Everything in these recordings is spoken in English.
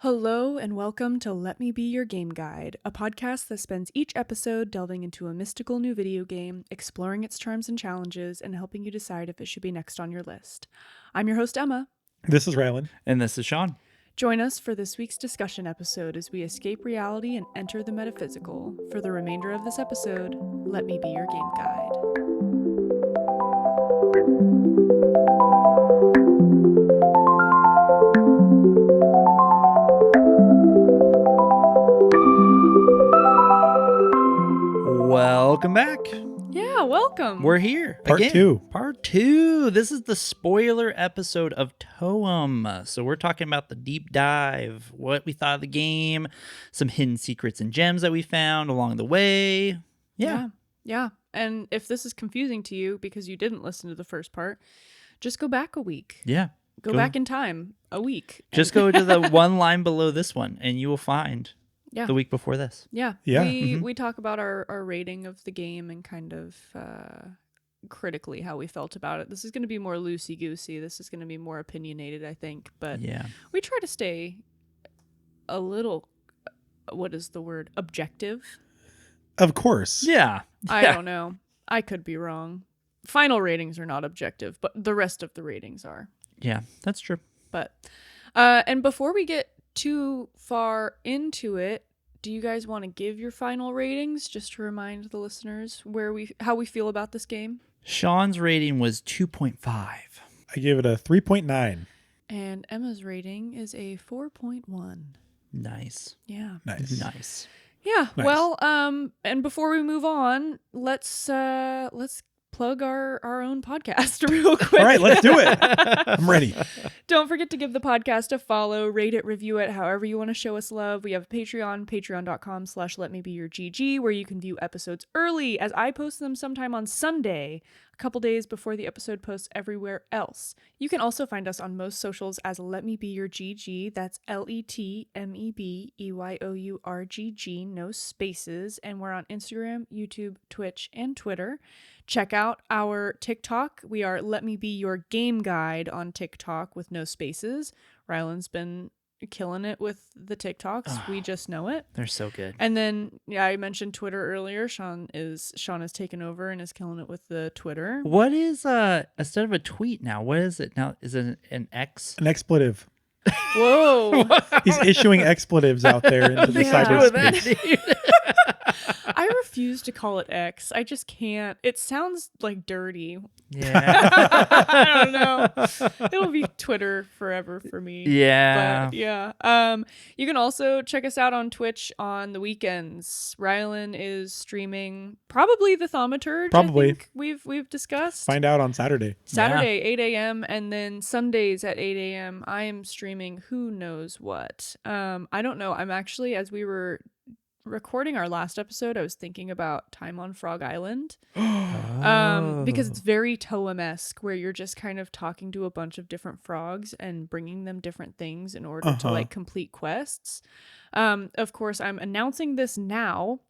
Hello and welcome to Let Me Be Your Game Guide, a podcast that spends each episode delving into a mystical new video game, exploring its charms and challenges, and helping you decide if it should be next on your list. I'm your host, Emma. This is Rylan. And this is Shawn. Join us for this week's discussion episode as we escape reality and enter the metaphysical. For the remainder of this episode, let me be your game guide. Welcome back. Yeah, welcome. We're here. Part again. two. Part two. This is the spoiler episode of TOEM. So we're talking about the deep dive, what we thought of the game, some hidden secrets and gems that we found along the way. Yeah. And if this is confusing to you because you didn't listen to the first part, just go back a week. Yeah. Go back in time a week. Just go to the one line below this one and you will find Yeah. the week before this. Yeah. Yeah. We talk about our rating of the game and kind of critically how we felt about it. This is going to be more loosey-goosey. This is going to be more opinionated, I think. But Yeah. we try to stay a little, what is the word, objective? Of course. Yeah. I don't know. I could be wrong. Final ratings are not objective, but the rest of the ratings are. Yeah, that's true. But, and before we get too far into it, do you guys want to give your final ratings just to remind the listeners how we feel about this game? Shawn's rating was 2.5. I gave it a 3.9. And Emma's rating is a 4.1. Nice. Yeah. Nice. Yeah. Nice. Well, and before we move on, let's plug our own podcast real quick. All right, let's do it. I'm ready. Don't forget to give the podcast a follow, rate it, review it, however you want to show us love. We have a Patreon, patreon.com/letmebeyourgg, where you can view episodes early as I post them sometime on Sunday, a couple days before the episode posts everywhere else. You can also find us on most socials as Let Me Be Your GG. That's LetMeBeyourGG, no spaces. And we're on Instagram, YouTube, Twitch, and Twitter. Check out our TikTok. We are Let Me Be Your Game Guide on TikTok with no spaces. Rylan's been killing it with the TikToks. We just know it. They're so good. And then, yeah, I mentioned Twitter earlier. Shawn has taken over and is killing it with the Twitter. What is instead of a tweet now? What is it now? Is it an X? An expletive. Whoa. He's issuing expletives out there into the cyberspace. I refuse to call it X. I just can't. It sounds like dirty. Yeah. I don't know. It'll be Twitter forever for me. Yeah. But yeah. You can also check us out on Twitch on the weekends. Rylan is streaming probably the Thaumaturge. Probably. I think we've discussed. Find out on Saturday. Saturday, 8 a.m. and then Sundays at 8 a.m. I am streaming who knows what. I don't know. I'm actually, as we were recording our last episode, I was thinking about Time on Frog Island. Because it's very TOEM-esque, where you're just kind of talking to a bunch of different frogs and bringing them different things in order to like complete quests. Of course, I'm announcing this now,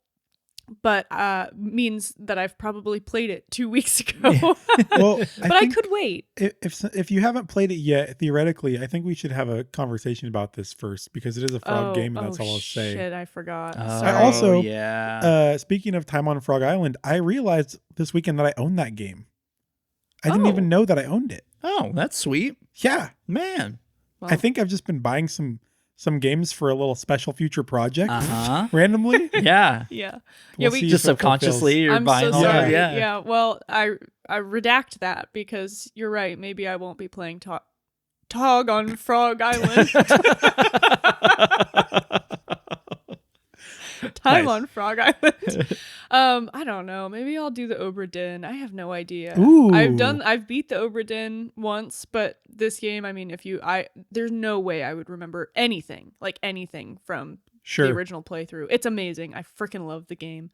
but means that I've probably played it 2 weeks ago. Well, but I could wait. If you haven't played it yet, theoretically, I think we should have a conversation about this first because it is a frog game, and that's all I'll say. Shit, I forgot. I also, yeah. Speaking of Time on Frog Island, I realized this weekend that I own that game. I didn't even know that I owned it. Oh, that's sweet. Yeah. Man. Well, I think I've just been buying some games for a little special future project randomly. Yeah. yeah. We'll we see Just if it fulfills. subconsciously you're I'm buying so all sorry. that. Yeah. Well, I redact that because you're right. Maybe I won't be playing Tog on Frog Island. Time Nice. on Frog Island. I don't know. Maybe I'll do the Obra Dinn. I have no idea. Ooh. I've beat the Obra Dinn once, but this game, I mean, there's no way I would remember anything from the original playthrough. It's amazing. I freaking love the game.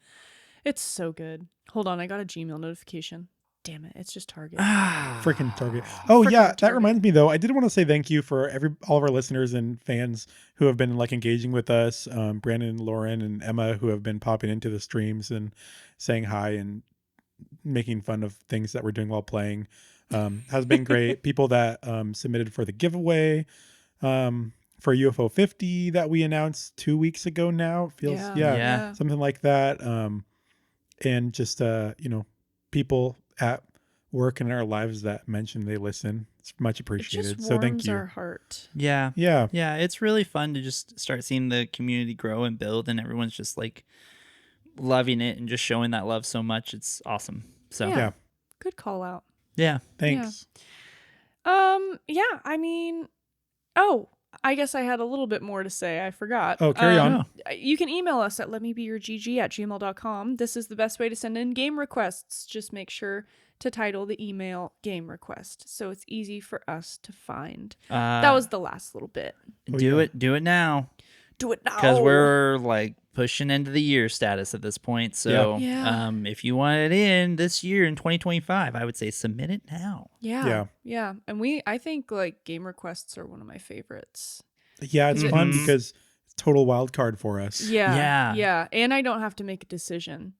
It's so good. Hold on, I got a Gmail notification. Damn it, it's just Target. Freaking Target. Oh Frickin' yeah, that Target. reminds me though. I did want to say thank you for all of our listeners and fans who have been like engaging with us. Brandon, Lauren, and Emma who have been popping into the streams and saying hi and making fun of things that we're doing while playing. Has been great. People that submitted for the giveaway for UFO 50 that we announced 2 weeks ago now. Feels Yeah. something like that. And just people at work and in our lives that mention they listen. It's much It appreciated. just So thank warms you. our heart. Yeah. Yeah. Yeah. It's really fun to just start seeing the community grow and build, and everyone's just like loving it and just showing that love so much. It's awesome. So Yeah. Yeah. Good call out. yeah. Thanks. Yeah, I mean, oh, I guess I had a little bit more to say. I forgot. Oh, carry on. You can email us at letmebeyourgg@gmail.com. This is the best way to send in game requests. Just make sure to title the email game request so it's easy for us to find. That was the last little bit. Do it now. Do it now. Because we're like pushing into the year status at this point. So Yeah. if you want it in this year in 2025, I would say submit it now. Yeah. And I think like game requests are one of my favorites. Yeah, it's fun because it's total wild card for us. Yeah. And I don't have to make a decision.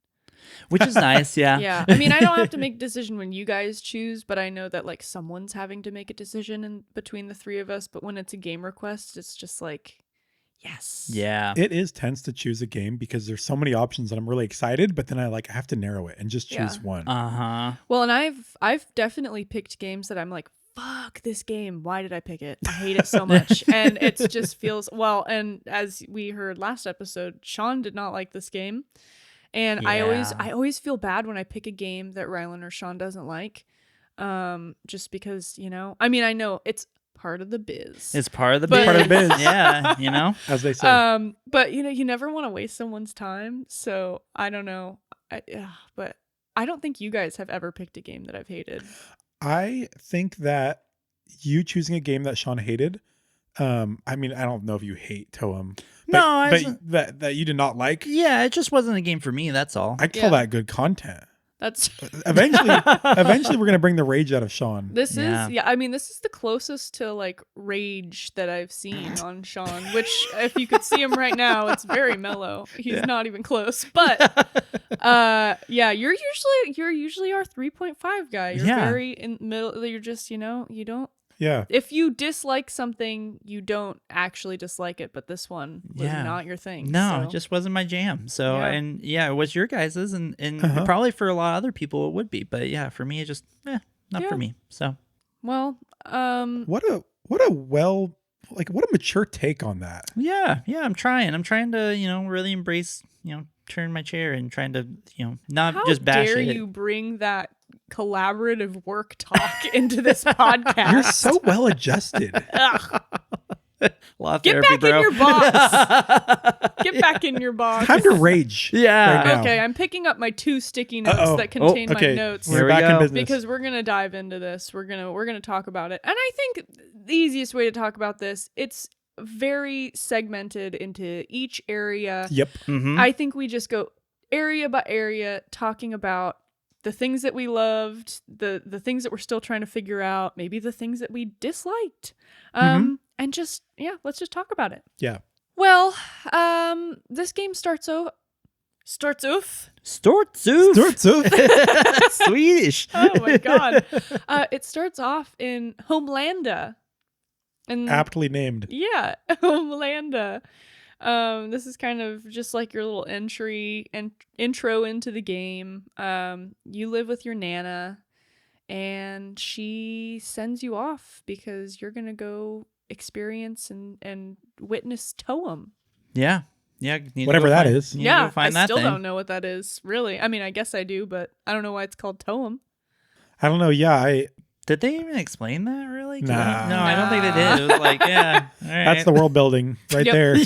Which is nice, yeah. Yeah. I mean, I don't have to make a decision when you guys choose, but I know that like someone's having to make a decision in between the three of us. But when it's a game request, it's just like, yes. Yeah. It is tense to choose a game because there's so many options and I'm really excited, but then I have to narrow it and just choose one. Uh-huh. Well, and I've definitely picked games that I'm like, fuck this game. Why did I pick it? I hate it so much. And it just feels and as we heard last episode, Shawn did not like this game. And I always feel bad when I pick a game that Rylan or Shawn doesn't like. Just because, I mean, I know it's part of the biz. It's part of the biz. Part of the biz. Yeah, As they say. But you never want to waste someone's time. So I don't know. But I don't think you guys have ever picked a game that I've hated. I think that you choosing a game that Shawn hated, I mean, I don't know if you hate TOEM. But that you did not like. Yeah, it just wasn't a game for me, that's all. I call that good content. That's eventually we're gonna bring the rage out of Shawn. This is the closest to like rage that I've seen on Shawn, which if you could see him right now, it's very mellow. He's not even close. But you're usually our 3.5 guy. You're very in middle. You're just, you don't. Yeah. If you dislike something, you don't actually dislike it, but this one was not your thing. No, it just wasn't my jam. So, it was your guys's, and probably for a lot of other people it would be. But yeah, for me, it just, not for me. So, well, what a mature take on that. Yeah, I'm trying to, really embrace, turn my chair and trying to, not just bash it. How dare you bring that collaborative work talk into this podcast? You're so well adjusted. Get back in your box. Get back in your box. Time to rage. Yeah. Right now. Okay, I'm picking up my 2 sticky notes that contain my notes. We're back in business. Because we're gonna dive into this. We're gonna talk about it. And I think the easiest way to talk about this, it's very segmented into each area. Yep. Mm-hmm. I think we just go area by area talking about the things that we loved, the things that we're still trying to figure out, maybe the things that we disliked. And just, let's just talk about it. Yeah. Well, this game starts off. Swedish. Oh my god. It starts off in Homelanda. And aptly named. Yeah, Homelanda. This is kind of just like your little intro into the game. You live with your Nana, and she sends you off because you're gonna go experience and witness TOEM. Yeah. Whatever that is. Yeah, I still don't know what that is, really. I mean, I guess I do, but I don't know why it's called TOEM. I don't know. Yeah, Did they even explain that, really? Nah. I don't think they did. It was like, all right. That's the world building right there.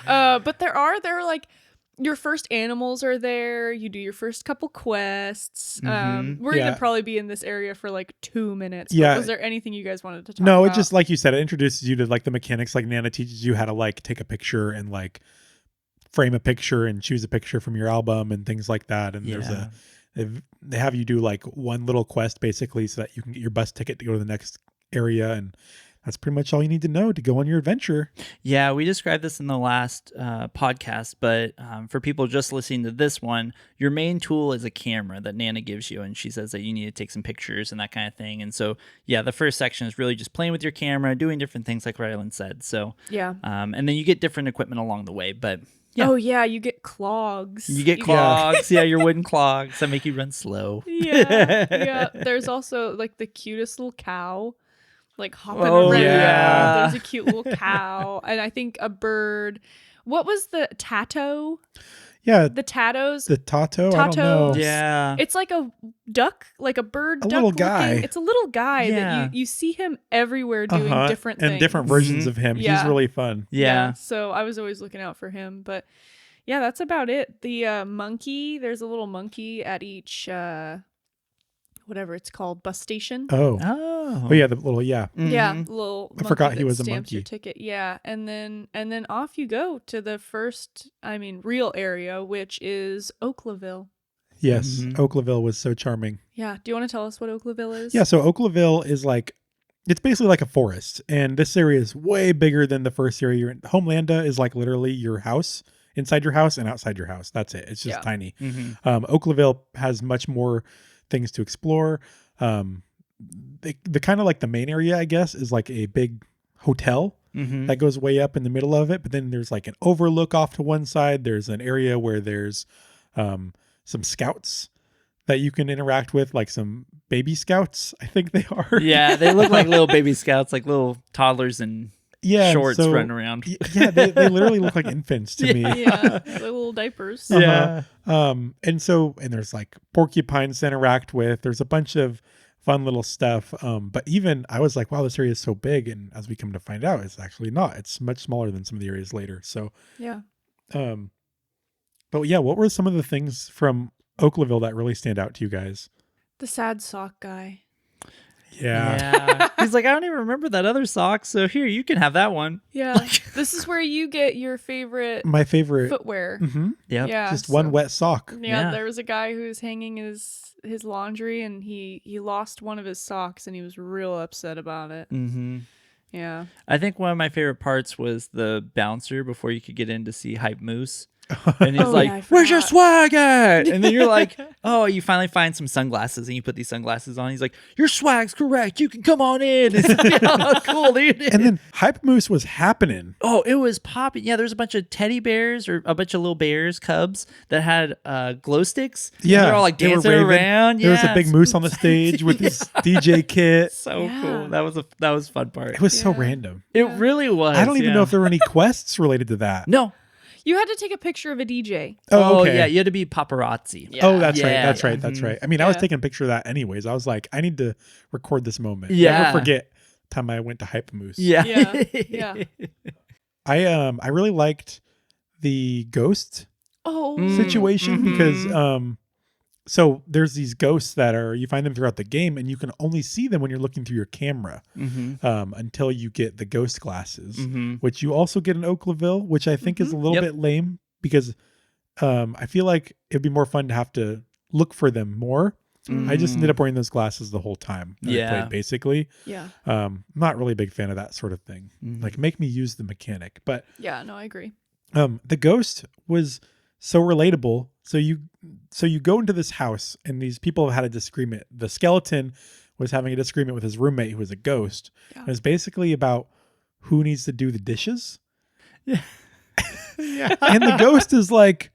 But there are like your first animals are there. You do your first couple quests. We're gonna probably be in this area for like 2 minutes. Yeah. Was there anything you guys wanted to talk about? No, it just, like you said, it introduces you to like the mechanics. Like Nana teaches you how to like take a picture and like frame a picture and choose a picture from your album and things like that. And they have you do like one little quest basically so that you can get your bus ticket to go to the next area. And that's pretty much all you need to know to go on your adventure. Yeah, we described this in the last podcast, but for people just listening to this one, your main tool is a camera that Nana gives you, and she says that you need to take some pictures and that kind of thing. And so, yeah, the first section is really just playing with your camera, doing different things like Rylan said. So, Yeah. and then you get different equipment along the way, but yeah. Oh yeah, you get clogs. You get clogs. Yeah, your wooden clogs that make you run slow. Yeah. There's also like the cutest little cow, like hopping Oh, around. yeah. There's a cute little cow, and I think a bird. What was the tato? Yeah, The tatos. the Tato. I don't know. Tatos. Yeah. It's like a duck, like a bird. A duck little guy. Looking. It's a little guy Yeah. that you see him everywhere doing different things and different versions of him. Yeah. He's really fun. Yeah. So I was always looking out for him, but yeah, that's about it. The monkey. There's a little monkey at each whatever it's called, bus station. Oh, Oh. yeah, the little Yeah, Mhm. little. I forgot monkey he that was a stamps your monkey. ticket. Yeah, and then off you go to the first, real area, which is Oaklaville. yes. Mhm. Oaklaville was so charming. Yeah. Do you want to tell us what Oaklaville is? Yeah, so Oaklaville is like, it's basically like a forest, and this area is way bigger than the first area you're in. Homelander is like literally your house, inside your house and outside your house. That's it. It's just Yeah. tiny. Mhm. Oaklaville has much more things to explore. The kind of like the main area, I guess, is like a big hotel Mhm. that goes way up in the middle of it. But then there's like an overlook off to one side. There's an area where there's some scouts that you can interact with, like some baby scouts, I think they are. Yeah, they look like little baby scouts, like little toddlers in Yeah, shorts so- running around. Yeah, they literally look like infants to me. Yeah, the little diapers. Uh-huh. And there's like porcupines to interact with. There's a bunch of fun little stuff. But even I was like, wow, this area is so big. And as we come to find out, it's actually not. It's much smaller than some of the areas later. So, Yeah. but yeah, what were some of the things from Oaklaville that really stand out to you guys? The sad sock guy. Yeah. He's like, I don't even remember that other sock. So here, you can have that one. Yeah. This is where you get your favorite My favorite. footwear. Mhm. Yep. Yeah. Just one so- wet sock. Yeah, Yeah. there was a guy who was hanging his laundry, and he lost one of his socks, and he was real upset about it. Mm-hmm. Yeah. I think one of my favorite parts was the bouncer before you could get in to see Hype Moose. And he's Oh, like, yeah, I where's your forgot. swag at? And then you're like, oh, you finally find some sunglasses and you put these sunglasses on. He's like, your swag's correct. You can come on in. It's like, oh, cool, dude. And then Hype Moose was happening. Oh, it was popping. Yeah, there's a bunch of teddy bears or a bunch of little bears, cubs that had glow sticks. And Yeah. they're all like they were dancing raving. around. There was a Yeah, big it's- moose on the stage with his DJ kit. So Yeah. cool. That was a fun part. It was so Yeah. random. It Yeah. really was. I don't even yeah. know if there were any quests related to that. No. You had to take a picture of a DJ. Oh, okay. yeah, you had to be paparazzi. Yeah. Oh, that's right. Yeah, That's yeah. right. That's right. I mean, I was Yeah. taking a picture of that anyways. I was like, I need to record this moment. Yeah. Never forget the time I went to Hype Moose. Yeah. Yeah. Yeah. I really liked the ghost Oh. situation mhm. because so there's these ghosts that are, you find them throughout the game and you can only see them when you're looking through your camera Mm-hmm. until you get the ghost glasses, Mm-hmm. which you also get in Oaklaville, which I think is a little Yep. bit lame because I feel like it'd be more fun to have to look for them more. I just ended up wearing those glasses the whole time that I Yeah. played, basically. Yeah. Not really a big fan of that sort of thing. Mhm. Like, make me use the mechanic. But Yeah. No, I agree. the ghost was so relatable. So you go into this house and these people have had a disagreement. The skeleton was having a disagreement with his roommate who was a ghost. Yeah. And it's basically about who needs to do the dishes. Yeah. And the ghost is like,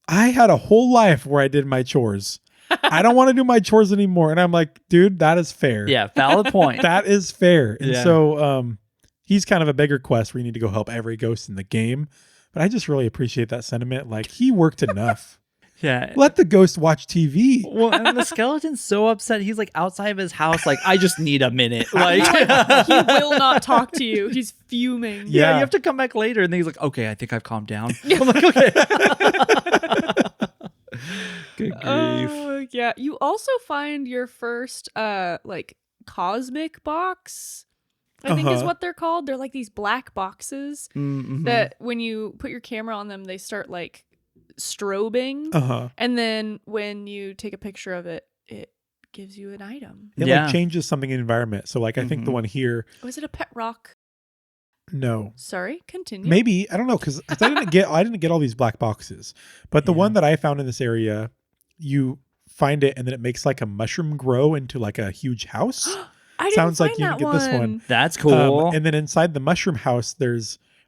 I had a whole life where I did my chores. I don't want to do my chores anymore. And I'm like, dude, that is fair. Yeah, valid point. That is fair. And Yeah. so he's kind of a bigger quest where you need to go help every ghost in the game. But I just really appreciate that sentiment. Like, he worked enough. Yeah. Let the ghost watch TV. Well, and the skeleton's so upset. He's like outside of his house, like, I just need a minute. Like, He will not talk to you. He's fuming. yeah, Yeah. you have to come back later. And then he's like, okay, I think I've calmed down. I'm like, okay. Good grief. Oh, yeah. You also find your first like cosmic box. I think is Uh-huh. what they're called. They're like these black boxes Mhm. that when you put your camera on them, they start like strobing. Uh-huh. And then when you take a picture of it, it gives you an item. It like changes something in the environment. So like I think the one here. Was it a pet rock? No. Sorry, continue. Maybe, I don't know, because I didn't get all these black boxes. But the one that I found in this area, you find it and then it makes like a mushroom grow into like a huge house. Sounds like you can get this one. That's cool. And then inside the mushroom house, I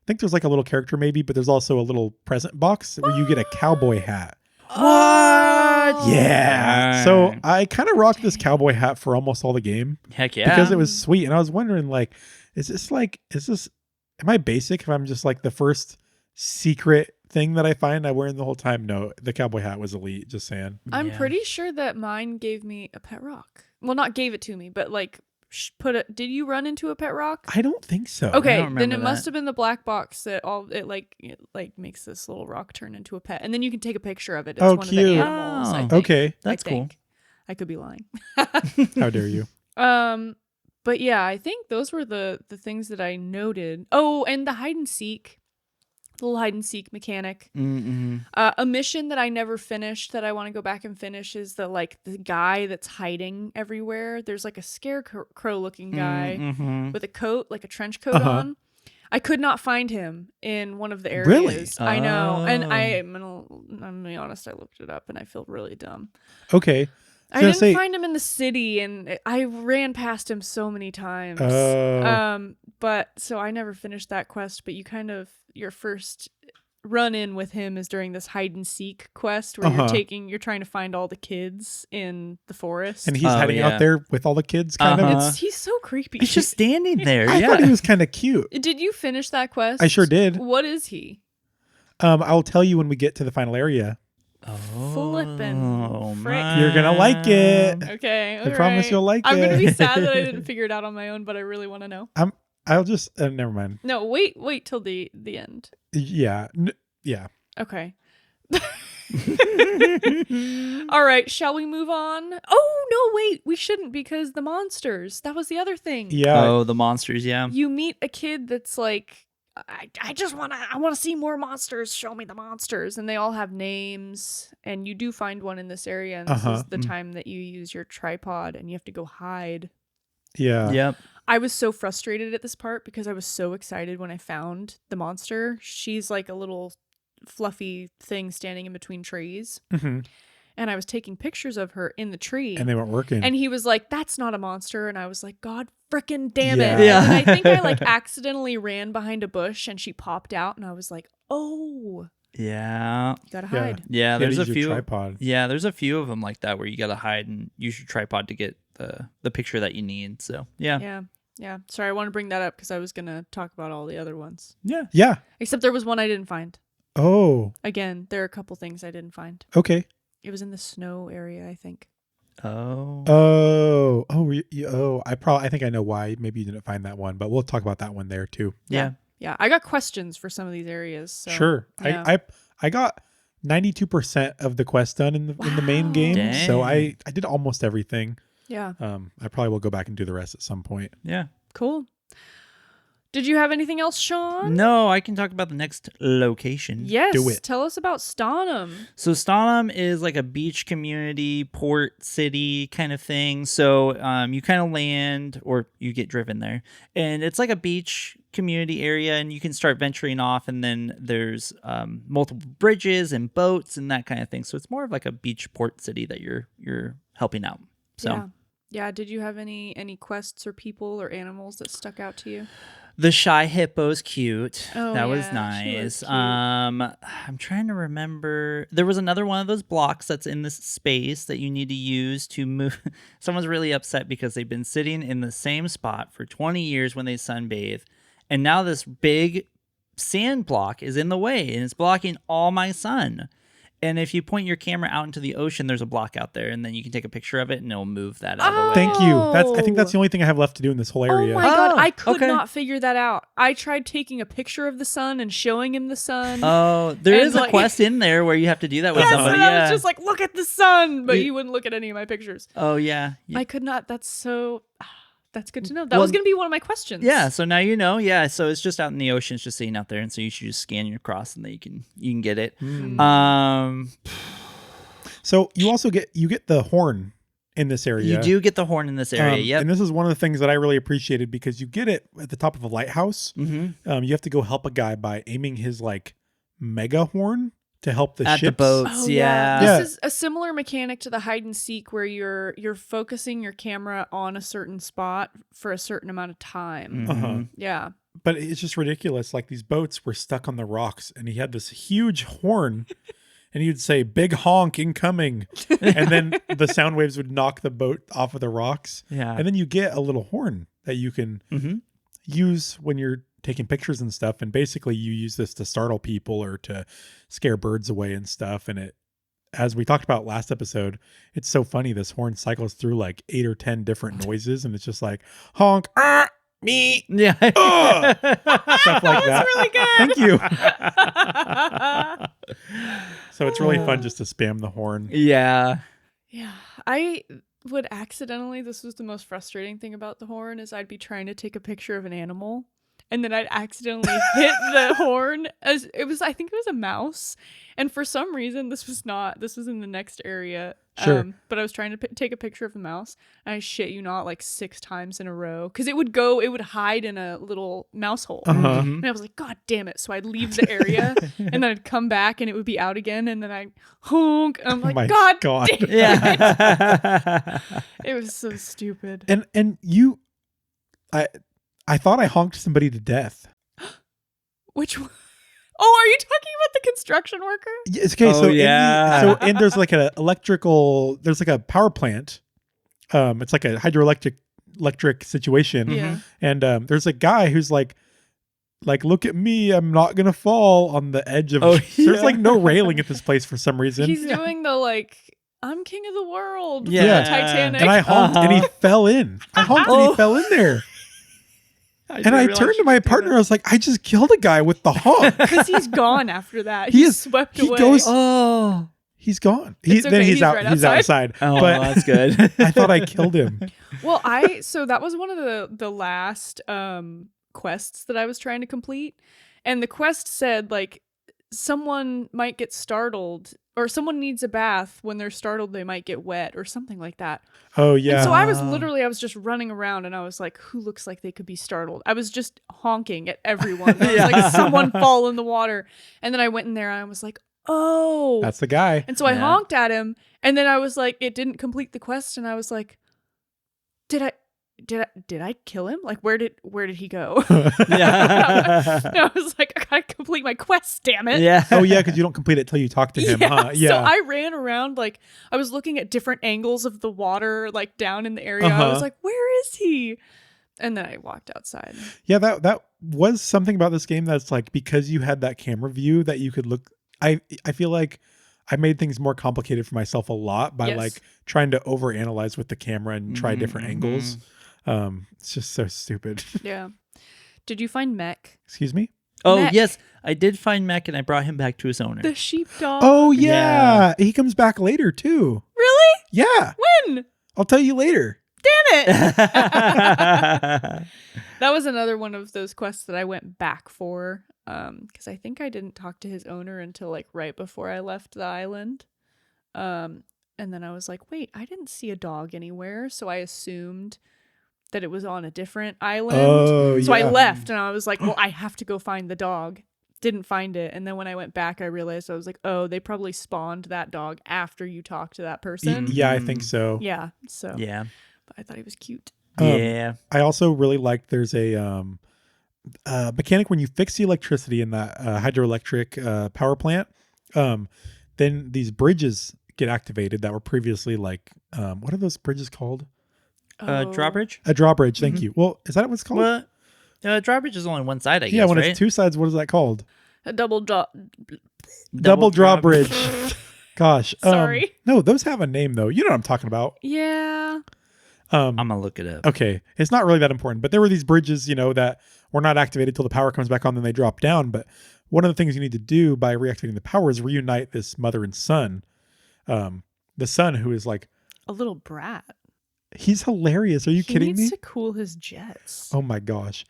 think there's like a little character maybe, but there's also a little present box where you get a cowboy hat. What? Yeah. So I kind of rocked this cowboy hat for almost all the game. Heck yeah. Because it was sweet. And I was wondering, like, am I basic if I'm just like the first secret thing that I find I wear in the whole time? No, the cowboy hat was elite, just saying. I'm pretty sure that mine gave me a pet rock. Well, not gave it to me, but like did you run into a pet rock? I don't think so. Okay, then it must have been the black box that it makes this little rock turn into a pet, and then you can take a picture of it. It's one cute. of the animals. I think. Okay, that's cool. I could be lying. How dare you? But yeah, I think those were the things that I noted. Oh, and the hide and seek. The little hide and seek mechanic. A mission that I never finished that I want to go back and finish is the guy that's hiding everywhere. There's like a scarecrow looking guy with a coat, like a trench coat on. I could not find him in one of the areas. Really? I know. And I'm gonna be honest, I looked it up and I feel really dumb. Okay. I didn't find him in the city, and I ran past him so many times. But so I never finished that quest. But your first run in with him is during this hide and seek quest where you're trying to find all the kids in the forest, and he's hiding out there with all the kids. Kind of. He's so creepy. He's just standing there. I thought he was kind of cute. Did you finish that quest? I sure did. What is he? I'll tell you when we get to the final area. Flippin' frick. You're gonna like it. Okay, I promise you'll like it. I'm gonna be sad that I didn't figure it out on my own, but I really want to know. I'll just never mind. No, wait till the end. Yeah, yeah. Okay. All right, shall we move on? Oh no, wait, we shouldn't, because the monsters. That was the other thing. Yeah. Oh, the monsters. Yeah. You meet a kid that's like, I want to see more monsters. Show me the monsters. And they all have names. And you do find one in this area. And this is the time that you use your tripod and you have to go hide. Yeah. Yep. I was so frustrated at this part because I was so excited when I found the monster. She's like a little fluffy thing standing in between trees. And I was taking pictures of her in the tree. And they weren't working. And he was like, that's not a monster. And I was like, God frickin' damn it. Yeah. And I think I accidentally ran behind a bush and she popped out. And I was like, oh. Yeah. You gotta hide. Yeah, there's a few. Tripod. Yeah, there's a few of them like that where you gotta hide and use your tripod to get the picture that you need. So yeah. Yeah. Sorry, I want to bring that up because I was gonna talk about all the other ones. Yeah. Except there was one I didn't find. Oh. Again, there are a couple things I didn't find. Okay. It was in the snow area, I think. Oh. I think I know why. Maybe you didn't find that one, but we'll talk about that one there too. Yeah. I got questions for some of these areas. So, sure. Yeah. I got 92% of the quest done in the main game. Dang. So I did almost everything. Yeah. I probably will go back and do the rest at some point. Yeah. Cool. Did you have anything else, Shawn? No, I can talk about the next location. Yes. Do it. Tell us about Stoneham. So Stoneham is like a beach community, port city kind of thing. So you kind of land or you get driven there. And it's like a beach community area and you can start venturing off. And then there's multiple bridges and boats and that kind of thing. So it's more of like a beach port city that you're helping out. So Yeah. Did you have any quests or people or animals that stuck out to you? The shy hippo's cute. Oh, that was yeah, nice. she was cute. I'm trying to remember. There was another one of those blocks that's in this space that you need to use to move. Someone's really upset because they've been sitting in the same spot for 20 years when they sunbathe. And now this big sand block is in the way and it's blocking all my sun. And if you point your camera out into the ocean, there's a block out there, and then you can take a picture of it, and it'll move that out of the way. Thank you. I think that's the only thing I have left to do in this whole area. Oh my God, I could okay. not figure that out. I tried taking a picture of the sun and showing him the sun. Oh, there And is a quest in there where you have to do that with yes, somebody. and Yeah. I was just like, look at the sun, but he wouldn't look at any of my pictures. Oh yeah. I could not. That's so. That's good to know. That was going to be one of my questions. Yeah, so now you know. Yeah, so it's just out in the ocean, it's just sitting out there, and so you should just scan your cross, and then you can get it. So you also get the horn in this area. You do get the horn in this area. Yep. And this is one of the things that I really appreciated because you get it at the top of a lighthouse. Mm-hmm. You have to go help a guy by aiming his like mega horn to help the At ships. the boats. Oh, Yeah. Yeah. This is a similar mechanic to the hide and seek where you're focusing your camera on a certain spot for a certain amount of time. Mhm. Yeah. But it's just ridiculous. Like these boats were stuck on the rocks and he had this huge horn and he'd say, "Big honk incoming." And then the sound waves would knock the boat off of the rocks. Yeah. And then you get a little horn that you can use when you're taking pictures and stuff. And basically you use this to startle people or to scare birds away and stuff. And it, as we talked about last episode, it's so funny. This horn cycles through like 8 or 10 different noises. And it's just like honk, me, Yeah. stuff like that. Really good. Thank you. So it's really fun just to spam the horn. Yeah. Yeah. I would accidentally, this was the most frustrating thing about the horn, is I'd be trying to take a picture of an animal and then I'd accidentally hit the horn as it was, I think it was a mouse. And for some reason, this was in the next area. Sure. But I was trying to take a picture of the mouse and I shit you not like 6 times in a row because it would hide in a little mouse hole. Uh-huh. And I was like, God damn it. So I'd leave the area and then I'd come back and it would be out again. And then I'd honk. And I'm like, my God God. damn it. Yeah. It was so stupid. And I thought I honked somebody to death. Which one? Oh, are you talking about the construction worker? Yes, okay, Oh, so yeah. and there's like there's like a power plant. It's like a hydroelectric situation. Yeah. And there's a guy who's like, look at me, I'm not gonna fall on the edge of. Oh, There's yeah. like no railing at this place for some reason. He's doing the like, I'm king of the world. from Yeah. Titanic. And I honked and he fell in. I honked and Oh. he fell in there. And I realized turned to you my could do partner. that. I was like, I just killed a guy with the honk. Because he's gone after that. He He's is- swept he away. goes- Oh. He's gone. It's Then okay, he's he's out. right He's outside. outside. Oh, But that's good. I thought I killed him. Well, so that was one of the last quests that I was trying to complete. And the quest said like someone might get startled or someone needs a bath. When they're startled, they might get wet or something like that. Oh yeah. And so I was just running around and I was like, who looks like they could be startled? I was just honking at everyone. I was like, someone fall in the water. And then I went in there and I was like, oh. That's the guy. And so I Yeah. honked at him and then I was like, it didn't complete the quest. And I was like, did I kill him? Like, where did he go? Yeah. And I was like, I gotta complete my quest, damn it. Yeah. Oh yeah, because you don't complete it till you talk to him, huh? Yeah. So I ran around, like, I was looking at different angles of the water, like down in the area. I was like, where is he? And then I walked outside. Yeah, that was something about this game that's like, because you had that camera view that you could look. I feel like I made things more complicated for myself a lot by Yes. like trying to overanalyze with the camera and try different angles. It's just so stupid. Yeah. Did you find Mech? Excuse me? Oh, Mech. yes. I did find Mech and I brought him back to his owner. The sheepdog. Oh yeah. Yeah. He comes back later too. Really? Yeah. When? I'll tell you later. Damn it. That was another one of those quests that I went back for. Because I think I didn't talk to his owner until like right before I left the island. And then I was like, wait, I didn't see a dog anywhere. So I assumed that it was on a different island. Oh, So I yeah. left and I was like, well, I have to go find the dog. Didn't find it. And then when I went back, I realized I was like, oh, they probably spawned that dog after you talked to that person. Yeah, I think so. Yeah. So Yeah. but I thought he was cute. Yeah. I also really like there's a mechanic when you fix the electricity in that hydroelectric power plant. Then these bridges get activated that were previously like what are those bridges called? Drawbridge? A drawbridge. Thank you. Well, is that what it's called? Well, drawbridge is only one side, I guess. Yeah, when right? it's two sides, what is that called? A double drop. Double drawbridge. Gosh. Sorry. No, those have a name though. You know what I'm talking about. Yeah. I'm going to look it up. Okay. It's not really that important, but there were these bridges, that were not activated till the power comes back on, then they drop down. But one of the things you need to do by reactivating the power is reunite this mother and son. The son who is like A little brat. he's hilarious. Are you He kidding needs me? to cool his jets. Oh my gosh.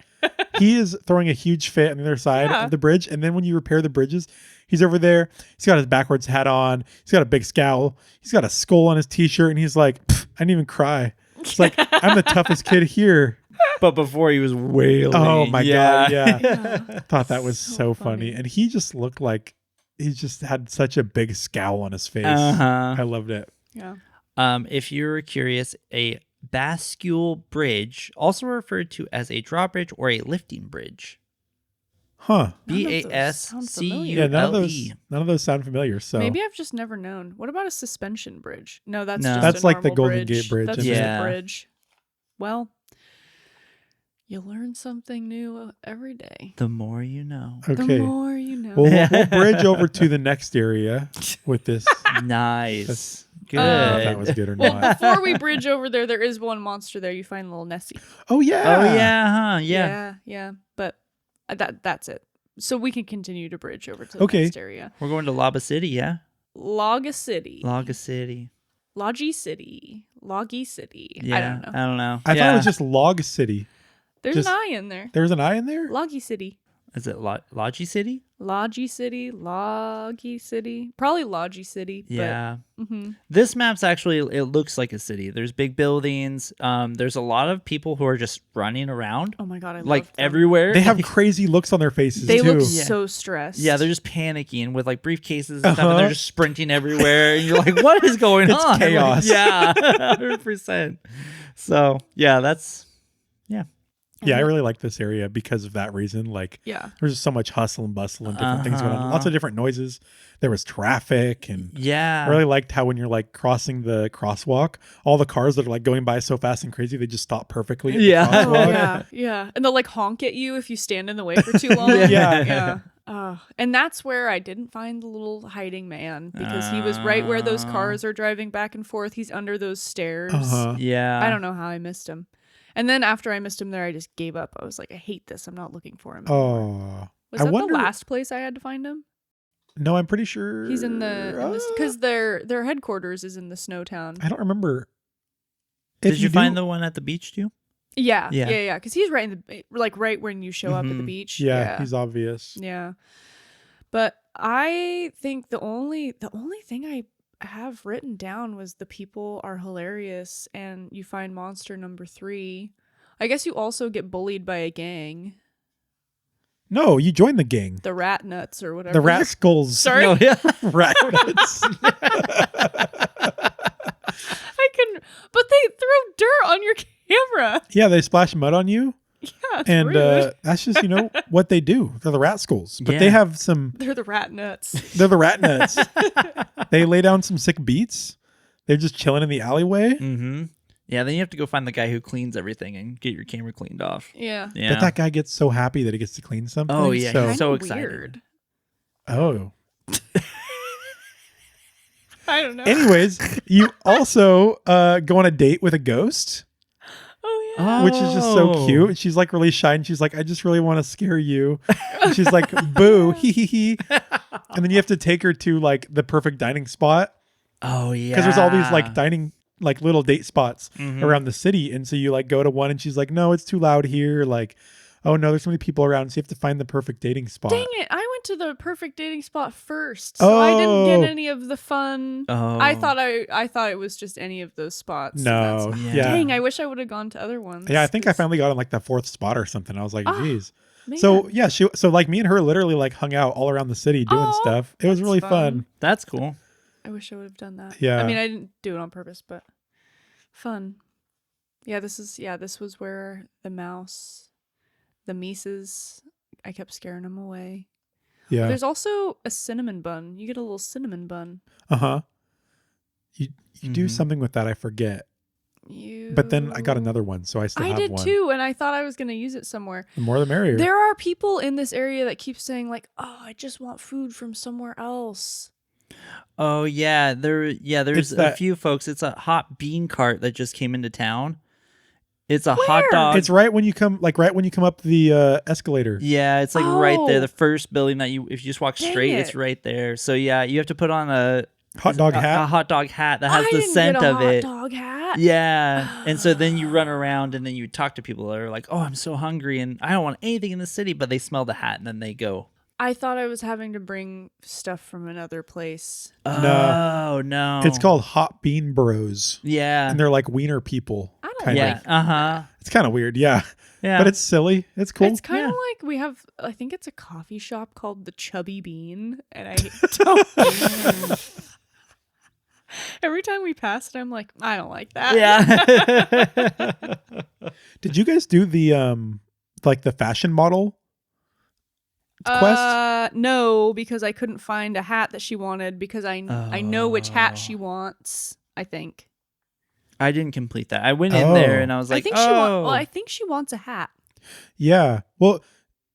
he is throwing a huge fit on the other side of the bridge. And then when you repair the bridges, he's over there. He's got his backwards hat on. He's got a big scowl. He's got a skull on his t-shirt. And he's like, I didn't even cry. It's like, I'm the toughest kid here. But before he was wailing. Oh my God. Yeah. Yeah. I thought that was so funny. And he just looked like he just had such a big scowl on his face. I loved it. Yeah. If you're curious, a bascule bridge, also referred to as a drawbridge or a lifting bridge. Huh. BASCULE. Yeah, none of those sound familiar. So maybe I've just never known. What about a suspension bridge? No, that's No. just That's a like the normal Golden Gate Bridge, That's isn't just it? a bridge. Well, you learn something new every day. The more you know. okay. The more you know. Well, we'll bridge over to the next area with this. Nice. Good. I don't know if that was good or Well, not. before we bridge over there is one monster there. You find little Nessie. Oh yeah. Oh yeah, huh? Yeah. Yeah. But that's it. So we can continue to bridge over to the Okay. next area. We're going to Lava City, yeah? Logga City. Logga City. Loggy City. Loggy City. Yeah. I don't know. I don't know. I thought it was just Log City. There's just- an I in there. There's an I in there? Loggy City. Is it Logi City? Loggy City. Loggy City. Probably Loggy City. Yeah. But, This map's actually, it looks like a city. There's big buildings. There's a lot of people who are just running around. oh my God, I Like love them. everywhere. They have crazy looks on their faces They too. look Yeah. so stressed. Yeah, they're just panicking with like briefcases and stuff, and they're just sprinting everywhere. And you're like, what is going It's on? chaos. Like, yeah, 100%. So, yeah, that's, yeah. Yeah, I really like this area because of that reason. Like, Yeah. there's just so much hustle and bustle and different things going on. Lots of different noises. There was traffic, and Yeah. I really liked how when you're like crossing the crosswalk, all the cars that are like going by so fast and crazy, they just stop perfectly. At the Yeah. Oh, crosswalk. yeah. And they'll like honk at you if you stand in the way for too long. Yeah. And that's where I didn't find the little hiding man because he was right where those cars are driving back and forth. He's under those stairs. Yeah. I don't know how I missed him. And then after I missed him there, I just gave up. I was like, I hate this. I'm not looking for him anymore. Oh, Was I that wonder. the last place I had to find him? No, I'm pretty sure He's in the because their headquarters is in the snow town. I don't remember. Did you find the one at the beach too? Yeah. Yeah. Because he's right in the like right when you show up at the beach. Yeah, he's obvious. Yeah. But I think the only thing I have written down was the people are hilarious and you find monster number 3. I guess you also get bullied by a gang. No, you joined the gang. The rat nuts or whatever. The rat skulls. Sorry. No, yeah. Rat nuts. I couldn't but they throw dirt on your camera. Yeah, they splash mud on you. Yeah, it's And rude. that's just, what they do. They're the rat skulls. But they Yeah. have some, They're the rat nuts. they're the rat nuts. They lay down some sick beats. They're just chilling in the alleyway. Mm-hmm. Yeah, then you have to go find the guy who cleans everything and get your camera cleaned off. Yeah. Yeah. But that guy gets so happy that he gets to clean something. Oh, yeah, So, he's so Kinda excited. weird. oh. I don't know. Anyways, you also go on a date with a ghost, Oh yeah. which is just so Oh. cute. She's like really shy and she's like, I just really want to scare you. And she's like, boo, hee hee hee. And then you have to take her to like the perfect dining spot Oh, yeah. because there's all these like dining, like little date spots Mhm. around the city. And so you like go to one and she's like, no, it's too loud here. Like, oh no, there's so many people around. So you have to find the perfect dating spot. Dang it! I went to the perfect dating spot first, so I didn't Oh. get any of the fun. Oh. I thought it was just any of those spots. No. That's- Yeah. Yeah. Dang! I wish I would have gone to other ones. Yeah, I think I 'cause- finally got on like the 4th spot or something. I was like, geez. man. So yeah, so like me and her literally like hung out all around the city doing Aw, stuff. It was that's really fun. fun. That's cool. I wish I would have done that. Yeah. I mean, I didn't do it on purpose, but fun. Yeah, this was where the Mises, I kept scaring them away. Yeah. There's also a cinnamon bun. You get a little cinnamon bun. Uh-huh. You do Mhm. something with that, I forget. But then I got another one, so I still I have did one. too, and I thought I was going to use it somewhere. The more the merrier. There are people in this area that keep saying like, "Oh, I just want food from somewhere else." Oh, yeah. There's It's a that- few folks. It's a hot bean cart that just came into town. It's a hot Where? dog. It's right when you come up the escalator. Yeah, it's like right there. Oh. The first building that if you just walk Dang straight, it's it. right there. So yeah, you have to put on Hot dog a hat. hot dog hat that has I the didn't scent get a of hot it. dog hat. Yeah. And so then you run around and then you talk to people that are like, oh, I'm so hungry and I don't want anything in the city, but they smell the hat and then they go. I thought I was having to bring stuff from another place. Oh, no. It's called Hot Bean Bros. Yeah. And they're like wiener people. I don't kinda. like Uh-huh. It's kind of weird, yeah. Yeah. But it's silly. It's cool. It's kind of Yeah. like we have, I think it's a coffee shop called the Chubby Bean, and I don't. Every time we pass it, I'm like, I don't like that. Yeah. Did you guys do the like the fashion model quest? No, because I couldn't find a hat that she wanted because I know which hat she wants. I think. I didn't complete that. I went in there and I was like, I think she wants a hat. Yeah. Well,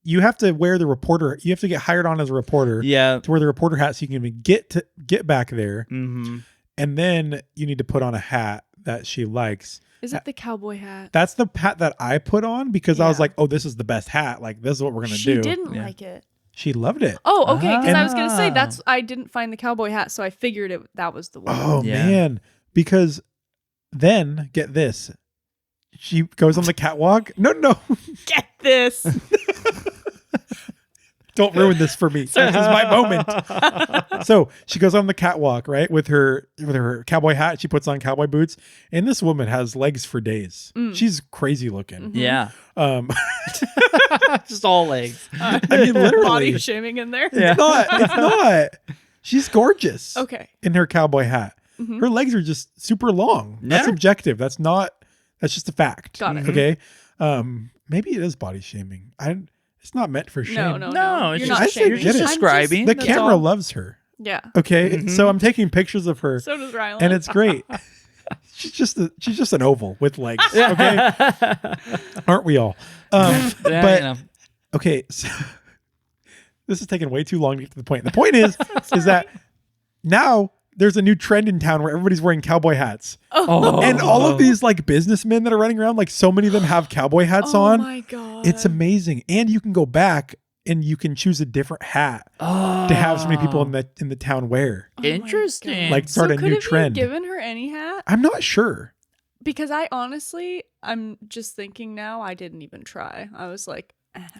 you have to wear the reporter. You have to get hired on as a reporter. Yeah. To wear the reporter hat so you can even get back there. Mm-hmm. And then you need to put on a hat that she likes. Is it the cowboy hat? That's the hat that I put on because I was Yeah. like, oh, this is the best hat. Like, this is what we're going to She do. didn't Yeah. like it. She loved it. Oh, okay. Because I was gonna say Ah. I didn't find the cowboy hat, so I figured that was the one. Oh, Yeah. man. Because then, get this. She goes on the catwalk. No. Get this. Don't ruin this for me. This is my moment. So she goes on the catwalk, right, with her cowboy hat. She puts on cowboy boots, and this woman has legs for days. She's crazy looking. Yeah. Um, Just all legs. I mean, literally, Body shaming in there. Yeah. It's not. She's gorgeous. Okay. In her cowboy hat, her legs are just super long. That's Yeah. objective. That's just a fact. Got it. Okay. Maybe it is body shaming. It's not meant for shame. No. No, You're it's not just- shaming. you're just I'm describing. The that's camera all. loves her. Yeah. Okay, so I'm taking pictures of her, So does Rylan. and it's great. she's just an oval with legs. Okay, aren't we all? Yeah, But you know. okay, so this is taking way too long to get to the point. The point is that now there's a new trend in town where everybody's wearing cowboy hats, Oh. and all of these like businessmen that are running around, like so many of them have cowboy hats Oh on. my god. It's amazing, and you can go back and you can choose a different hat to have so many people in the town wear. Oh my Interesting. God. Like, start so a could new have trend. You given her any hat? I'm not sure. Because I'm just thinking now. I didn't even try. I was like,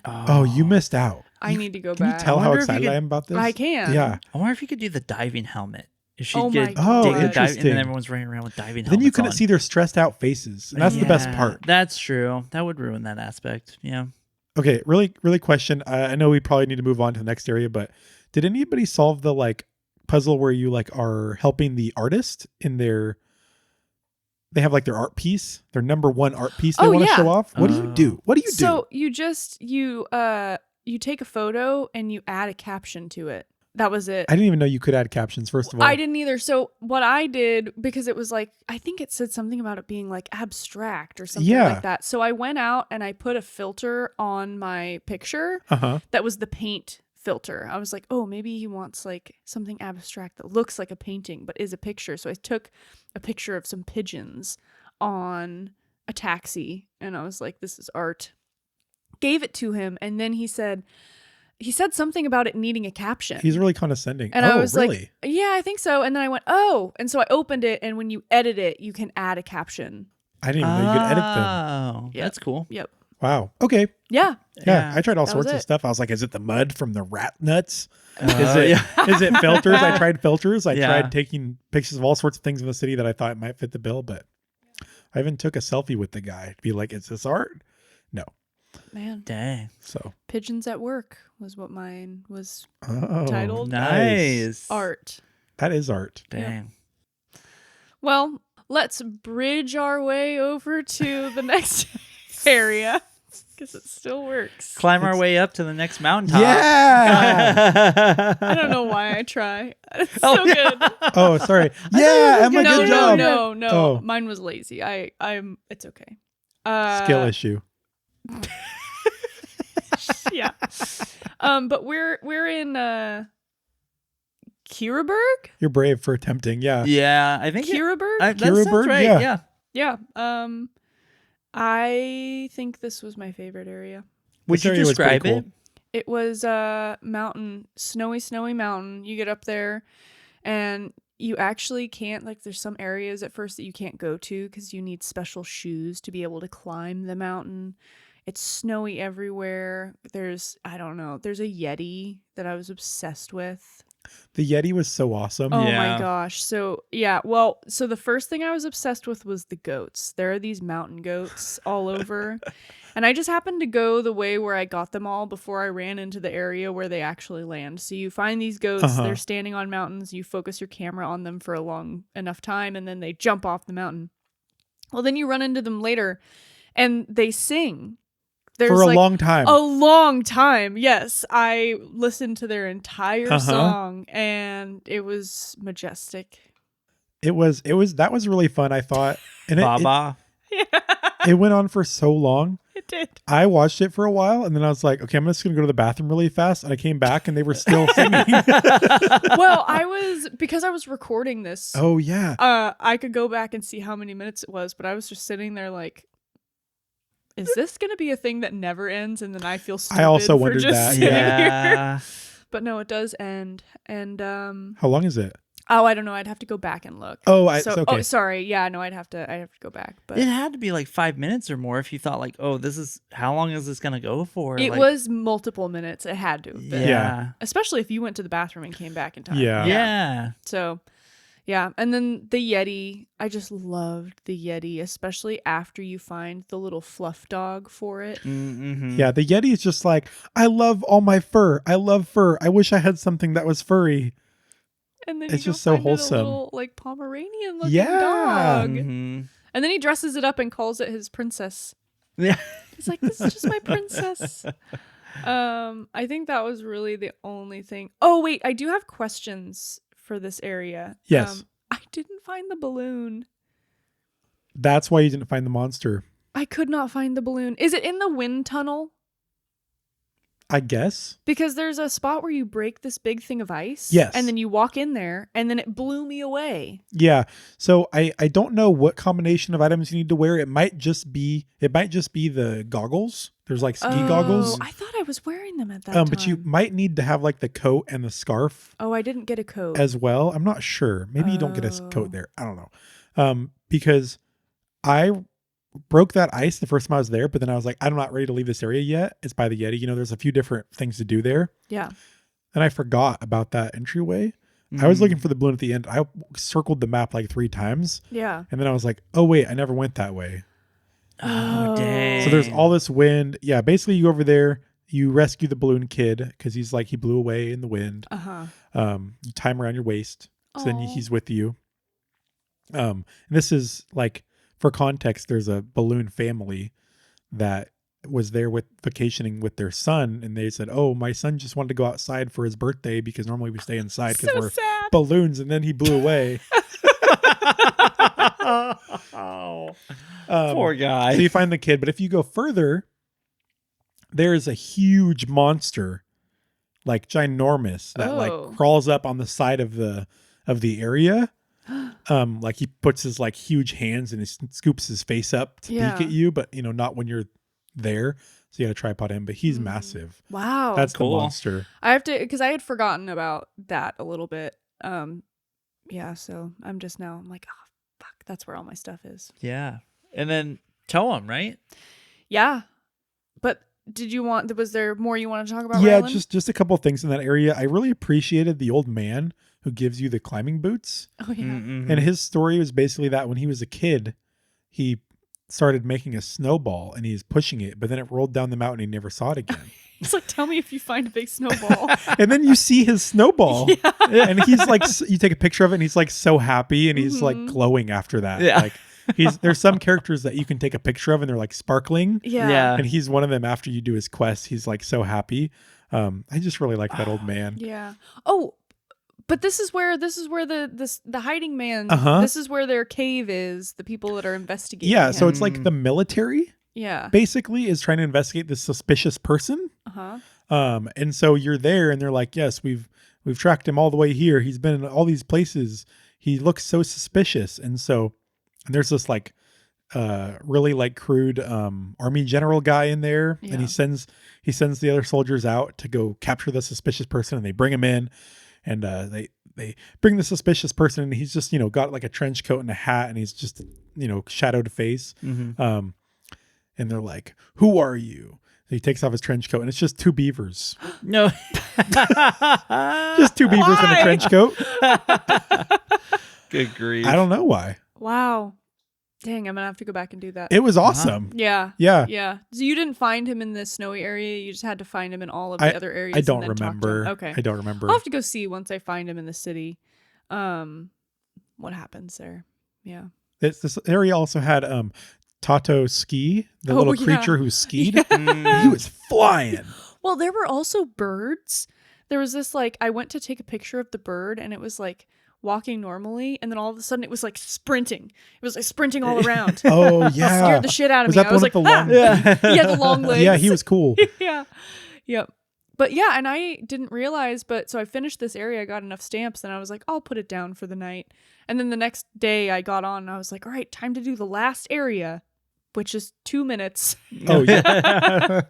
Oh, you missed out. I need to go Can back. you tell I how wonder if you excited could- I am about this? I can. Yeah. I wonder if you could do the diving helmet. If she Oh could my God. dig the dive, and Interesting. then everyone's running around with diving helmets Then you couldn't on. see their stressed out faces. And that's the best Yeah, part. That's true. That would ruin that aspect. Yeah. Okay, really question. I know we probably need to move on to the next area, but did anybody solve the like puzzle where you like are helping the artist in they have like their art piece, their number one art piece they Oh, want to yeah. show off? What do you do? What do you do? So you take a photo and you add a caption to it. That was it. I didn't even know you could add captions, first of all. I didn't either. So what I did, because it was like, I think it said something about it being like abstract or something Yeah. like that. So I went out and I put a filter on my picture Uh-huh. that was the paint filter. I was like, oh, maybe he wants like something abstract that looks like a painting but is a picture. So I took a picture of some pigeons on a taxi and I was like, this is art. Gave it to him and then he said something about it needing a caption. He's really condescending. And oh, I was really? like, yeah, I think so. And then I went, oh. And so I opened it. And when you edit it, you can add a caption. I didn't even know you could edit them. Oh, Yeah. that's cool. Yep. Wow. Okay. Yeah. Yeah. I tried all That sorts was of it. stuff. I was like, is it the mud from the rat nuts? Oh, Is it filters? I tried filters. I Yeah. tried taking pictures of all sorts of things in the city that I thought might fit the bill, but I even took a selfie with the guy to be like, is this art? No. Man. Dang. So Pigeons at Work was what mine was oh, Titled? Nice. art. That is art. Dang. Well, let's bridge our way over to the next area because it still works. Climb our way up to the next mountaintop. Yeah. I don't know why I try. It's so Oh, yeah. good. Oh, sorry. Yeah, Emma, No, good no, job. no. Oh. Mine was lazy. I'm. It's okay. Skill issue. Yeah. But we're in Kiraberg? You're brave for attempting. Yeah. Yeah, I think Kiraberg? that sounds Kiraberg? right. Yeah. Yeah. Yeah. I think this was my favorite area. Would This you area was pretty describe cool. it? It was mountain, snowy mountain. You get up there and you actually can't, like, there's some areas at first that you can't go to because you need special shoes to be able to climb the mountain. It's snowy everywhere. I don't know, there's a Yeti that I was obsessed with. The Yeti was so awesome. Oh Yeah. my gosh. So, yeah, well, so the first thing I was obsessed with was the goats. There are these mountain goats all over. And I just happened to go the way where I got them all before I ran into the area where they actually land. So you find these goats, they're standing on mountains, you focus your camera on them for a long enough time, and then they jump off the mountain. Well, then you run into them later, and they sing. For a long time. A long time, yes. I listened to their entire song, and it was majestic. That was really fun, I thought. And Baba. it went on for so long. It did. I watched it for a while, and then I was like, okay, I'm just going to go to the bathroom really fast. And I came back, and they were still singing. Well, because I was recording this. Oh, yeah. I could go back and see how many minutes it was, but I was just sitting there like, is this going to be a thing that never ends? And then I feel stupid I also for wondered just that. sitting Yeah. here. But no, it does end. And How long is it? oh, I don't know. I'd have to go back and look. Oh, okay. okay. Oh, sorry. Yeah, no, I'd have to go back. But It had to be like 5 minutes or more if you thought like, oh, how long is this gonna go for? it Like, was multiple minutes. It had to have been. Yeah. Especially if you went to the bathroom and came back in time. Yeah. Yeah. So, yeah. And then the Yeti, I just loved the Yeti, especially after you find the little fluff dog for it. Mm-hmm. Yeah, the Yeti is just like, I love all my fur. I love fur. I wish I had something that was furry. And then It's you just go so find it wholesome. a little, like, Pomeranian looking Yeah. dog. Mm-hmm. And then he dresses it up and calls it his princess. Yeah. He's like, this is just my princess. I think that was really the only thing. Oh, wait, I do have questions for this area. Yes. I didn't find the balloon. That's why you didn't find the monster. I could not find the balloon. Is it in the wind tunnel? I guess. Because there's a spot where you break this big thing of ice. Yes. And then you walk in there, and then it blew me away. Yeah. So I don't know what combination of items you need to wear. It might just be the goggles. There's like ski goggles. I thought I was wearing them at that time. But you might need to have like the coat and the scarf Oh, I didn't get a coat. as well. I'm not sure. Maybe you don't get a Oh. coat there. I don't know. Because I broke that ice the first time I was there, but then I was like, I'm not ready to leave this area yet. It's by the Yeti. There's a few different things to do there. Yeah. And I forgot about that entryway. I was looking for the balloon at the end. I circled the map like 3 times. Yeah. And then I was like, oh, wait, I never went that way. Oh, dang. So there's all this wind. Yeah, basically you go over there, you rescue the balloon kid because he blew away in the wind. Uh-huh. You tie him around your waist. So then Aw. he's with you. And this is like, for context, there's a balloon family that was there with vacationing with their son. And they said, oh, my son just wanted to go outside for his birthday because normally we stay inside because So we're sad. balloons. And then he blew away. Oh, poor guy. So you find the kid, but if you go further, there is a huge monster, like ginormous, that Oh. like crawls up on the side of the area. Like he puts his like huge hands and he scoops his face up to Yeah. peek at you, but not when you're there. So you got to tripod him, but he's massive. Wow. That's cool. the monster. I have to, because I had forgotten about that a little bit. Yeah, so I'm like, oh, fuck, that's where all my stuff is. Yeah. And then TOEM, right? Yeah. But was there more you want to talk about, Yeah, Rylan? just a couple of things in that area. I really appreciated the old man who gives you the climbing boots. Oh, yeah. Mm-hmm. And his story was basically that when he was a kid, he started making a snowball and he's pushing it, but then it rolled down the mountain and he never saw it again. It's like, tell me if you find a big snowball. And then you see his snowball and he's like, you take a picture of it and he's like so happy and he's like glowing after that. Yeah. Like there's some characters that you can take a picture of and they're like sparkling. Yeah. Yeah. And he's one of them. After you do his quest, he's like so happy. I just really like that old man. Yeah. Oh, but this is where the hiding man, Uh-huh. this is where their cave is, the people that are investigating. Yeah. So him. it's like the military Yeah. basically is trying to investigate this suspicious person. Uh-huh. And so you're there and they're like, yes, we've tracked him all the way here. He's been in all these places. He looks so suspicious. And there's this like, really like crude, army general guy in there. Yeah. And he sends the other soldiers out to go capture the suspicious person and they bring him in and, they bring the suspicious person, and he's just, got like a trench coat and a hat, and he's just, shadowed face. Mm-hmm. And they're like, "Who are you?" So he takes off his trench coat, and it's just two beavers. No. Just two beavers in a trench coat. Good grief. I don't know why. Wow. Dang, I'm gonna have to go back and do that. It was awesome. Yeah. Yeah. Yeah. So you didn't find him in the snowy area. You just had to find him in all of the other areas. I don't and then talk to remember. him. Okay. I don't remember. I'll have to go see once I find him in the city. What happens there? Yeah. This area also had Tato Ski, the little creature who skied. Yeah. He was flying. Well, there were also birds. There was this I went to take a picture of the bird, and it was walking normally, and then all of a sudden it was sprinting. It was sprinting all around. Oh It yeah. scared the shit out of Was me. that I was like, the long? yeah, the long legs. Yeah, he was cool. Yeah. Yep. But yeah, and I didn't realize, so I finished this area, I got enough stamps, and I was like, I'll put it down for the night. And then the next day I got on, and I was like, all right, time to do the last area, which is 2 minutes. Oh yeah.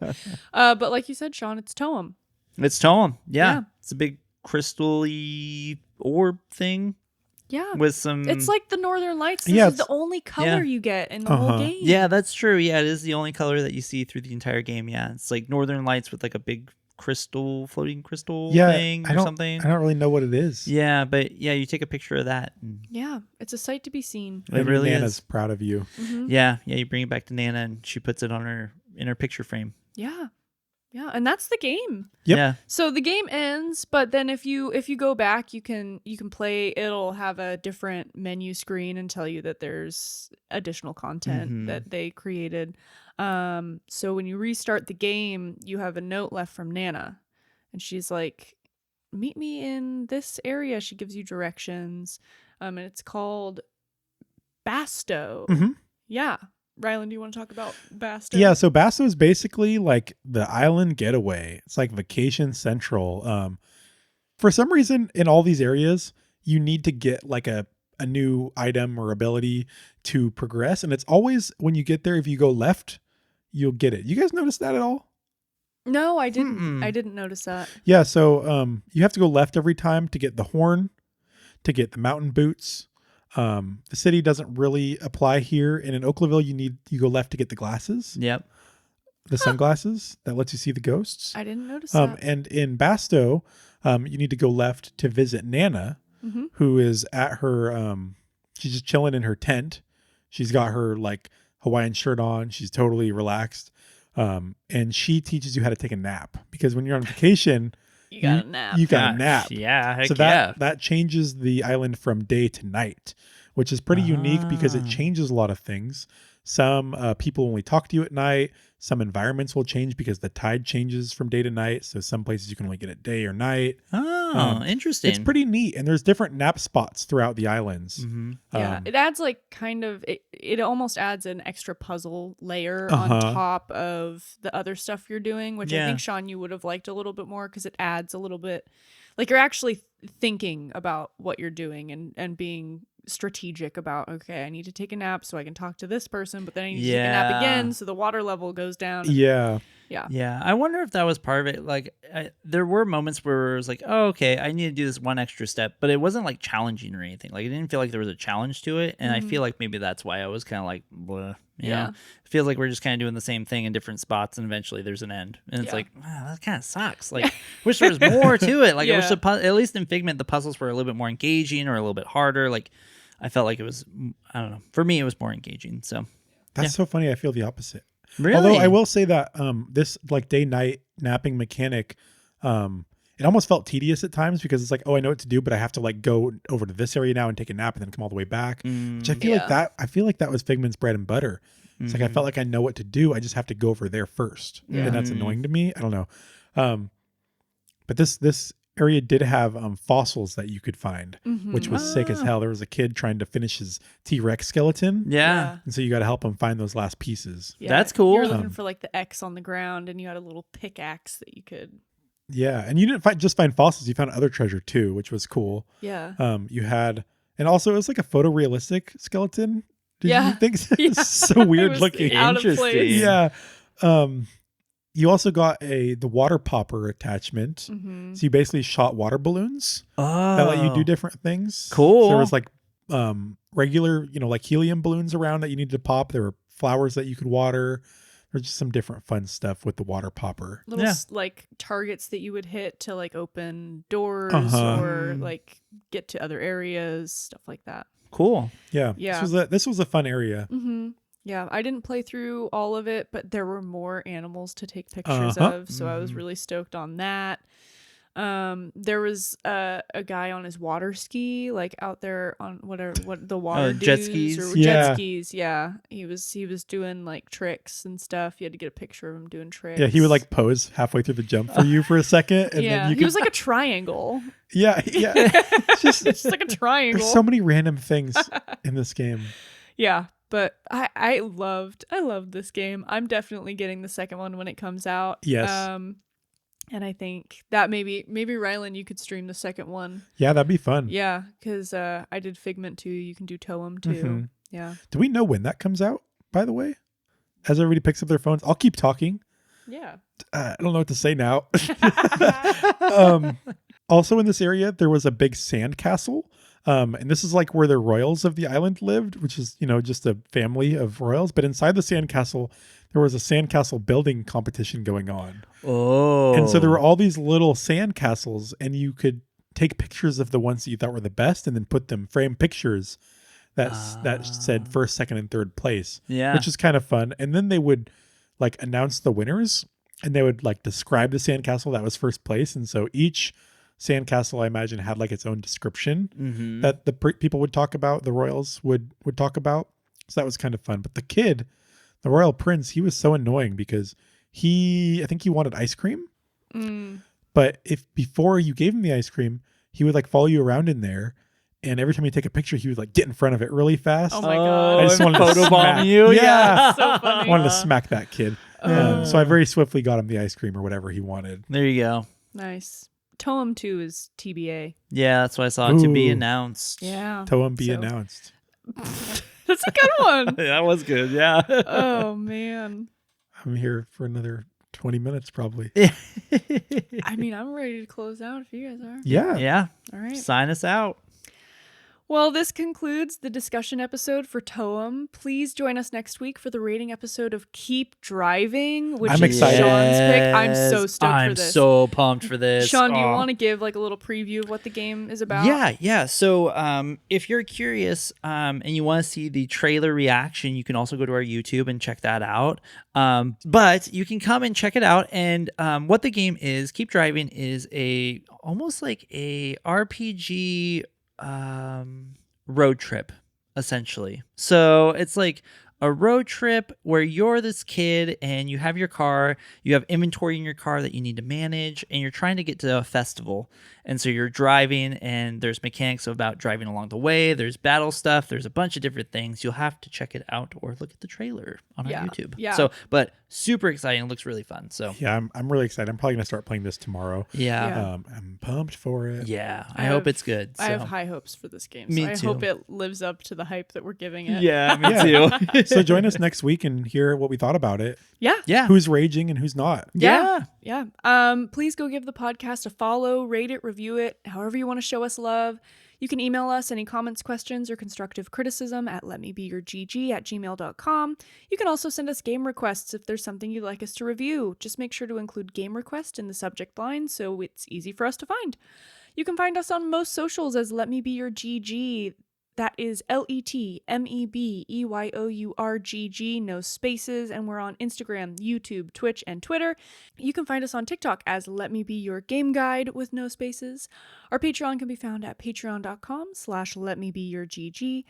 But like you said, Shawn, it's TOEM. It's TOEM. Yeah. Yeah. It's a big crystal-y orb thing Yeah. with some... It's like the Northern Lights. This Yeah, is the only color you get in the whole game. Yeah, that's true. Yeah, it is the only color that you see through the entire game. Yeah, it's like Northern Lights with a big floating crystal thing or something. I don't really know what it is. Yeah, but yeah, you take a picture of that. Yeah, it's a sight to be seen. It really Nana's is. proud of you. Mm-hmm. Yeah, you bring it back to Nana, and she puts it on in her picture frame. Yeah. Yeah, and that's the game. Yep. Yeah. So the game ends, but then if you go back, you can play. It'll have a different menu screen and tell you that there's additional content that they created. So when you restart the game, you have a note left from Nana, and she's like, "Meet me in this area." She gives you directions, and it's called Basto. Mhm. Yeah. Rylan, do you want to talk about Basto? Yeah, so Basto is basically like the island getaway. It's like vacation central. For some reason, in all these areas, you need to get like a new item or ability to progress. And it's always when you get there, if you go left, you'll get it. You guys notice that at all? No, I didn't. Mm-mm. I didn't notice that. Yeah, so you have to go left every time to get the horn, to get the mountain boots. The city doesn't really apply here. And in Oaklaville, you go left to get the glasses. Yep. The sunglasses that lets you see the ghosts. I didn't notice that. And in Basto, you need to go left to visit Nana, who is at her, she's just chilling in her tent. She's got her like Hawaiian shirt on. She's totally relaxed. And she teaches you how to take a nap, because when you're on vacation, You got a nap. you got a nap. Yeah, heck So yeah. that changes the island from day to night, which is pretty unique because it changes a lot of things. Some people only talk to you at night. Some environments will change because the tide changes from day to night. So some places you can only get it day or night. Oh, interesting. It's pretty neat. And there's different nap spots throughout the islands. Yeah, it adds it almost adds an extra puzzle layer on top of the other stuff you're doing, which I think, Shawn, you would have liked a little bit more, because it adds a little bit, like you're actually thinking about what you're doing and being strategic about, okay, I need to take a nap so I can talk to this person, but then I need to take a nap again so the water level goes down. Yeah. Yeah, I wonder if that was part of it. Like, there were moments where it was like, oh, okay, I need to do this one extra step, but it wasn't like challenging or anything. Like, it didn't feel like there was a challenge to it, and I feel like maybe that's why I was kind of like, bleh. You know, it feels like we're just kind of doing the same thing in different spots, and eventually there's an end. And it's like, wow, that kind of sucks. Like, wish there was more to it. Like, I wish at least in Figment, the puzzles were a little bit more engaging or a little bit harder. Like, I felt like it was, I don't know. For me, it was more engaging. So That's so funny. I feel the opposite. Really? Although I will say that this like day-night napping mechanic, it almost felt tedious at times, because it's like, oh, I know what to do, but I have to like go over to this area now and take a nap and then come all the way back. Which I feel like that was Figment's bread and butter. It's like I felt like I know what to do. I just have to go over there first. And that's annoying to me. I don't know. But this area did have fossils that you could find, which was sick as hell. There was a kid trying to finish his T-Rex skeleton. Yeah. And so you got to help him find those last pieces. Yeah. That's cool. You're looking for like the X on the ground, and you had a little pickaxe that you could. Yeah. And you didn't just find fossils. You found other treasure too, which was cool. Yeah. You had, and also it was like a photorealistic skeleton. Did you think so? Yeah. It's so weird It was looking. out of place. Interesting. Yeah. you also got the water popper attachment. Mm-hmm. So you basically shot water balloons that let you do different things. Cool. So there was like regular, like helium balloons around that you needed to pop. There were flowers that you could water. There's just some different fun stuff with the water popper. Little like targets that you would hit to like open doors or like get to other areas, stuff like that. Cool. Yeah. This was a fun area. Mm-hmm. Yeah, I didn't play through all of it, but there were more animals to take pictures of, so I was really stoked on that. There was a guy on his water ski, like out there on what the water jet dudes skis. or jet skis. Yeah, he was doing like tricks and stuff. You had to get a picture of him doing tricks. Yeah, he would like pose halfway through the jump for you for a second, and then he was like a triangle. Yeah. It's just like a triangle. There's so many random things in this game. Yeah, but I loved this game. I'm definitely getting the second one when it comes out. Yes. And I think that maybe Rylan, you could stream the second one. Yeah, that'd be fun. Yeah, because I did Figment too. You can do TOEM too. Mm-hmm. Yeah. Do we know when that comes out, by the way? As everybody picks up their phones, I'll keep talking. Yeah. I don't know what to say now. Also in this area, there was a big sand castle. And this is like where the royals of the island lived, which is, just a family of royals. But inside the sandcastle, there was a sandcastle building competition going on. Oh. And so there were all these little sandcastles, and you could take pictures of the ones that you thought were the best and then put them, frame pictures that said first, second, and third place. Yeah. Which is kind of fun. And then they would like announce the winners, and they would like describe the sandcastle that was first place. And so each sandcastle, I imagine, had like its own description that the people would talk about, the royals would talk about. So that was kind of fun. But the kid, the royal prince, he was so annoying because I think he wanted ice cream. But if before you gave him the ice cream, he would like follow you around in there. And every time you take a picture, he would like get in front of it really fast. Oh my God. I just wanted to photobomb you. Yeah. So funny. I wanted to smack that kid. So I very swiftly got him the ice cream or whatever he wanted. There you go. Nice. TOEM 2 is TBA. Yeah, that's what I saw to be Ooh. announced. Yeah. TOEM be announced. That's a good one. That was good. Yeah. Oh, man. I'm here for another 20 minutes probably. I mean, I'm ready to close out if you guys are. Yeah. Yeah. All right. Sign us out. Well, this concludes the discussion episode for TOEM. Please join us next week for the rating episode of Keep Driving, which I'm is excited. Shawn's pick. I'm so stoked I'm for this. so pumped for this. Shawn, do you Aw. want to give like a little preview of what the game is about? Yeah. So if you're curious and you want to see the trailer reaction, you can also go to our YouTube and check that out. But you can come and check it out. And what the game is, Keep Driving, is almost like a RPG road trip, essentially. So it's like a road trip where you're this kid and you have your car, you have inventory in your car that you need to manage, and you're trying to get to a festival. And so you're driving, and there's mechanics about driving along the way. There's battle stuff. There's a bunch of different things. You'll have to check it out or look at the trailer on our YouTube. Yeah. So, but super exciting. It looks really fun. So Yeah, I'm really excited. I'm probably going to start playing this tomorrow. yeah. I'm pumped for it. Yeah. I I hope have- it's good. I have So. high hopes for this game. Me So I too. hope it lives up to the hype that we're giving it. Yeah, me Yeah. too. So join us next week and hear what we thought about it. Yeah. Yeah. Who's raging and who's not. Yeah. Yeah. Please go give the podcast a follow, rate it, review it, however you want to show us love. You can email us any comments, questions, or constructive criticism at letmebeyourgg@gmail.com. You can also send us game requests if there's something you'd like us to review. Just make sure to include game request in the subject line so it's easy for us to find. You can find us on most socials as Let Me Be Your GG. That is LetMeBeyourGG, no spaces, and we're on Instagram, YouTube, Twitch, and Twitter. You can find us on TikTok as Let Me Be Your Game Guide with no spaces. Our Patreon can be found at patreon.com/LetMeBeYourGG.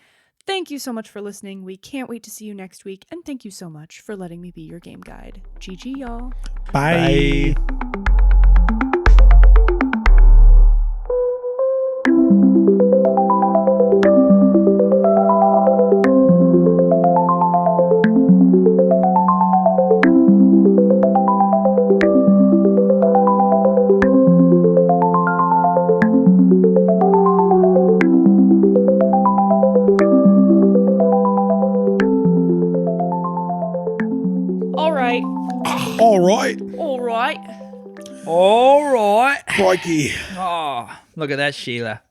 Thank you so much for listening. We can't wait to see you next week, and thank you so much for letting me be your game guide. GG, y'all. Bye. All right. All right. All right. All right. Crikey. Oh, look at that, Sheila.